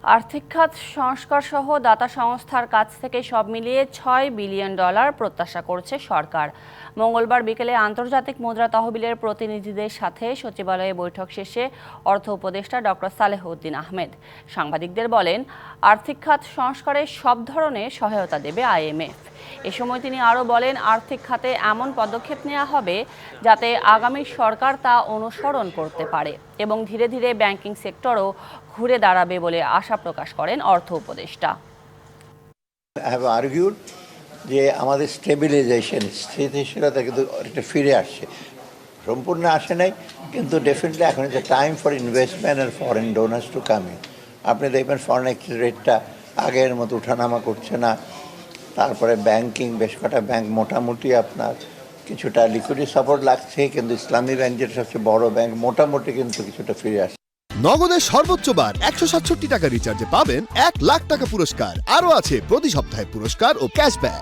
আর্থিক খাত সংস্কার সহ দাতা সংস্থার কাছ থেকে সব মিলিয়ে $6 বিলিয়ন প্রত্যাশা করছে সরকার। মঙ্গলবার বিকেলে আন্তর্জাতিক মুদ্রা তহবিলের প্রতিনিধিদের সাথে সচিবালয়ে বৈঠক শেষে অর্থ উপদেষ্টা ডক্টর সালেহ উদ্দিন আহমেদ সাংবাদিকদের বলেন, আর্থিক খাত সংস্কারে সব ধরনের সহায়তা দেবে IMF। এ সময় তিনি আরও বলেন, আর্থিক খাতে এমন পদক্ষেপ নেওয়া হবে যাতে আগামী সরকার তা অনুসরণ করতে পারে এবং ধীরে ধীরে ব্যাংকিং সেক্টরও ঘুরে দাঁড়াবে বলে আশা প্রকাশ করেন অর্থ উপদেষ্টা। I have argued যে আমাদের স্টেবিলাইজেশন স্থিতিশীলতা কিন্তু এটা ফিরে আসছে, সম্পূর্ণ আসে নাই, কিন্তু ডেফিনেটলি এখন যে টাইম ফর ইনভেস্টমেন্ট আর foreign donors to come in. আপনি দেখবেন ফরেন এক্সচেঞ্জ রেটটা আগের মতো উঠানামা করছে না। তারপরে ব্যাংকিং, বেশ কটা ব্যাংক মোটামুটি আপনার কিছুটা লিকুইডিটি সাপোর্ট লাগছে, কিন্তু ইসলামী ব্যাংক যেটা সবচেয়ে বড় ব্যাংক মোটামুটি কিন্তু কিছুটা ফিরে আসছে। নগদের সর্বোচ্চ বার 167 টাকা রিচার্জে পাবেন 1 লাখ টাকা পুরস্কার। আরও আছে প্রতি সপ্তাহে পুরস্কার ও ক্যাশব্যাক।